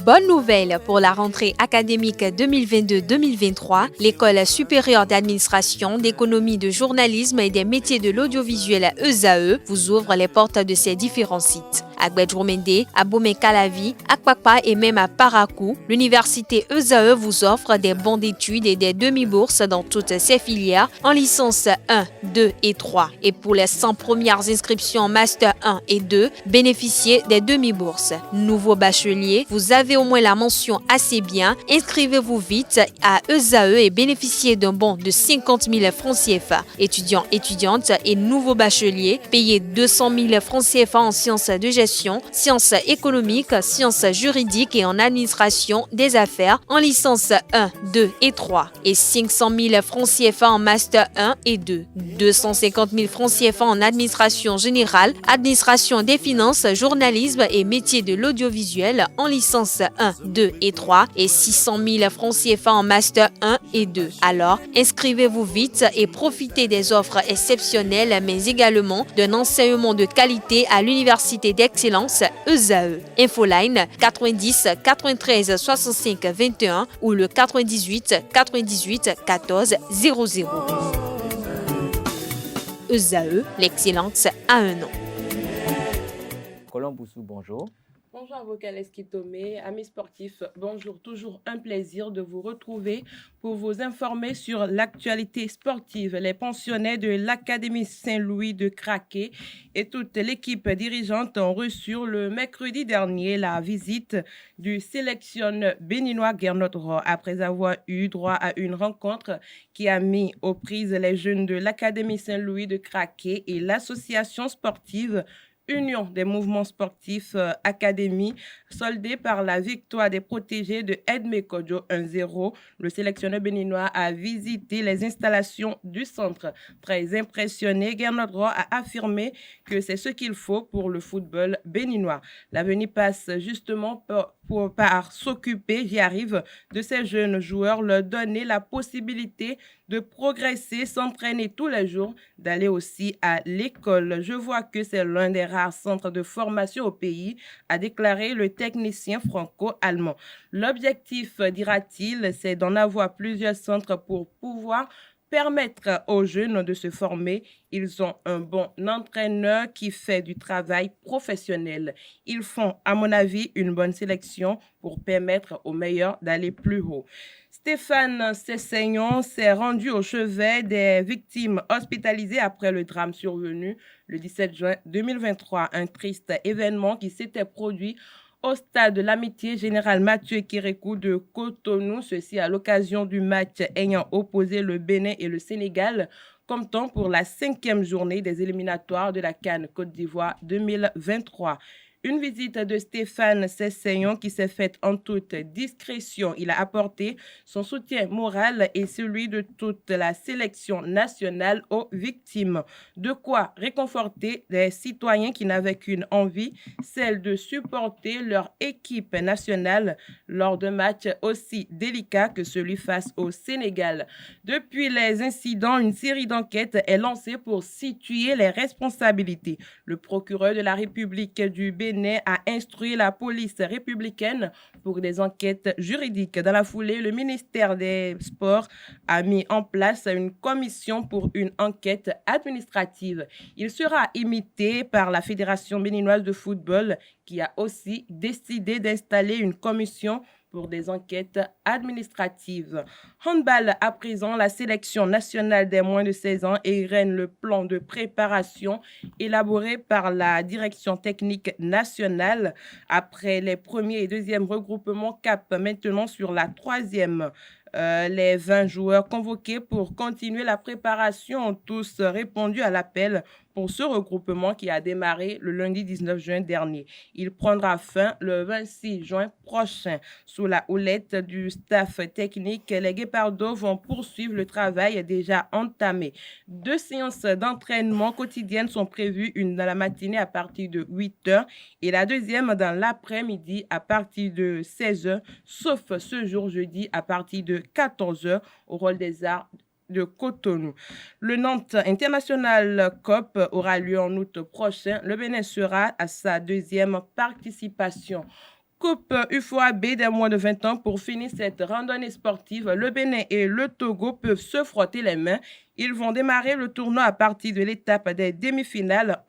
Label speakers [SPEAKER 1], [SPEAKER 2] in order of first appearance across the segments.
[SPEAKER 1] Bonne nouvelle pour la rentrée académique 2022-2023, l'École supérieure d'administration, d'économie, de journalisme et des métiers de l'audiovisuel ESAE vous ouvre les portes de ses différents sites. À Gbedjourmende, à Bomé-Calavi, à Kpakpa et même à Parakou, l'université ESAE vous offre des bons d'études et des demi-bourses dans toutes ses filières en licence 1, 2 et 3. Et pour les 100 premières inscriptions en master 1 et 2, bénéficiez des demi-bourses. Nouveau bachelier, vous avez au moins la mention assez bien. Inscrivez-vous vite à ESAE et bénéficiez d'un bon de 50 000 francs CFA. Étudiants, étudiantes et nouveaux bacheliers, payez 200 000 francs CFA en sciences de gestion, sciences économiques, sciences juridiques et en administration des affaires en licence 1, 2 et 3 et 500 000 francs CFA en master 1 et 2, 250 000 francs CFA en administration générale, administration des finances, journalisme et métiers de l'audiovisuel en licence 1, 2 et 3 et 600 000 francs CFA en master 1 et 2. Alors, inscrivez-vous vite et profitez des offres exceptionnelles mais également d'un enseignement de qualité à l'université d'excellence ESAE. Infoline 90 93 65 21 ou le 98 98 14 00. ESAE, l'excellence a un nom.
[SPEAKER 2] Colomboussou, bonjour.
[SPEAKER 3] Bonjour avocat Leski Tomé, amis sportifs, bonjour, toujours un plaisir de vous retrouver pour vous informer sur l'actualité sportive. Les pensionnés de l'Académie Saint-Louis de Craqué et toute l'équipe dirigeante ont reçu le mercredi dernier la visite du sélectionneur béninois Gernot Rohr après avoir eu droit à une rencontre qui a mis aux prises les jeunes de l'Académie Saint-Louis de Craqué et l'association sportive Union des mouvements sportifs Académie, soldée par la victoire des protégés de Edmé Kodjo 1-0. Le sélectionneur béninois a visité les installations du centre. Très impressionné, Gernot Rohr a affirmé que c'est ce qu'il faut pour le football béninois. L'avenir passe justement par s'occuper, j'y arrive, de ces jeunes joueurs, leur donner la possibilité de progresser, s'entraîner tous les jours, d'aller aussi à l'école. Je vois que c'est l'un des rares centres de formation au pays, a déclaré le technicien franco-allemand. L'objectif, dira-t-il, c'est d'en avoir plusieurs centres pour pouvoir permettre aux jeunes de se former. Ils ont un bon entraîneur qui fait du travail professionnel. Ils font, à mon avis, une bonne sélection pour permettre aux meilleurs d'aller plus haut. Stéphane Sessegnon s'est rendu au chevet des victimes hospitalisées après le drame survenu le 17 juin 2023. Un triste événement qui s'était produit au stade de l'Amitié Général Mathieu Kérékou de Cotonou, ceci à l'occasion du match ayant opposé le Bénin et le Sénégal, comme temps pour la 5e journée des éliminatoires de la CAN Côte d'Ivoire 2023. Une visite de Stéphane Sessegnon qui s'est faite en toute discrétion. Il a apporté son soutien moral et celui de toute la sélection nationale aux victimes. De quoi réconforter des citoyens qui n'avaient qu'une envie, celle de supporter leur équipe nationale lors d'un match aussi délicat que celui face au Sénégal. Depuis les incidents, une série d'enquêtes est lancée pour situer les responsabilités. Le procureur de la République du Bénin a instruit la police républicaine pour des enquêtes juridiques. Dans la foulée, le ministère des Sports a mis en place une commission pour une enquête administrative. Il sera imité par la Fédération béninoise de football qui a aussi décidé d'installer une commission pour des enquêtes administratives. Handball à présent, la sélection nationale des moins de 16 ans égrène le plan de préparation élaboré par la direction technique nationale. Après les premiers et deuxièmes regroupements, cap maintenant sur la 3e. Les 20 joueurs convoqués pour continuer la préparation ont tous répondu à l'appel pour ce regroupement qui a démarré le lundi 19 juin dernier. Il prendra fin le 26 juin prochain. Sous la houlette du staff technique, les Guépardos vont poursuivre le travail déjà entamé. 2 séances d'entraînement quotidiennes sont prévues, une dans la matinée à partir de 8h et la deuxième dans l'après-midi à partir de 16h, sauf ce jour jeudi à partir de 14h au Hall des Arts de Cotonou. Le Nantes International Cup aura lieu en août prochain. Le Bénin sera à sa deuxième participation. Coupe UFOAB des moins de 20 ans pour finir cette randonnée sportive. Le Bénin et le Togo peuvent se frotter les mains. Ils vont démarrer le tournoi à partir de l'étape des demi-finales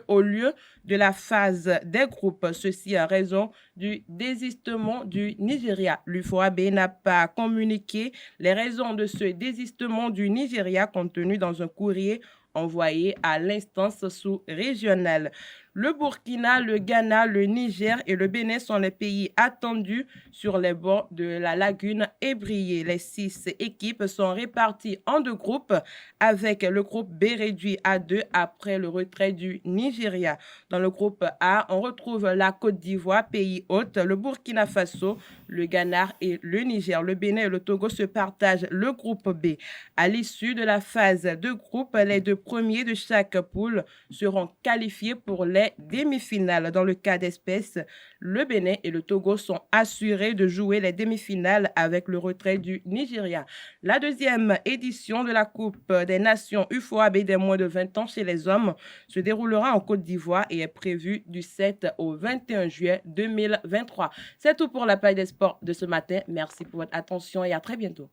[SPEAKER 3] au lieu de la phase des groupes. Ceci en raison du désistement du Nigeria. L'UFOAB n'a pas communiqué les raisons de ce désistement du Nigeria contenu dans un courrier envoyé à l'instance sous-régionale. Le Burkina, le Ghana, le Niger et le Bénin sont les pays attendus sur les bords de la lagune ébriée. Les 6 équipes sont réparties en 2 groupes avec le groupe B réduit à 2 après le retrait du Nigeria. Dans le groupe A, on retrouve la Côte d'Ivoire, pays hôte, le Burkina Faso, le Ghana et le Niger. Le Bénin et le Togo se partagent le groupe B. À l'issue de la phase de groupe, les 2 premiers de chaque poule seront qualifiés pour les demi-finales. Dans le cas d'espèce, le Bénin et le Togo sont assurés de jouer les demi-finales avec le retrait du Nigeria. La deuxième édition de la Coupe des Nations UFOAB des moins de 20 ans chez les hommes se déroulera en Côte d'Ivoire et est prévue du 7 au 21 juillet 2023. C'est tout pour la page des sports de ce matin. Merci pour votre attention et à très bientôt.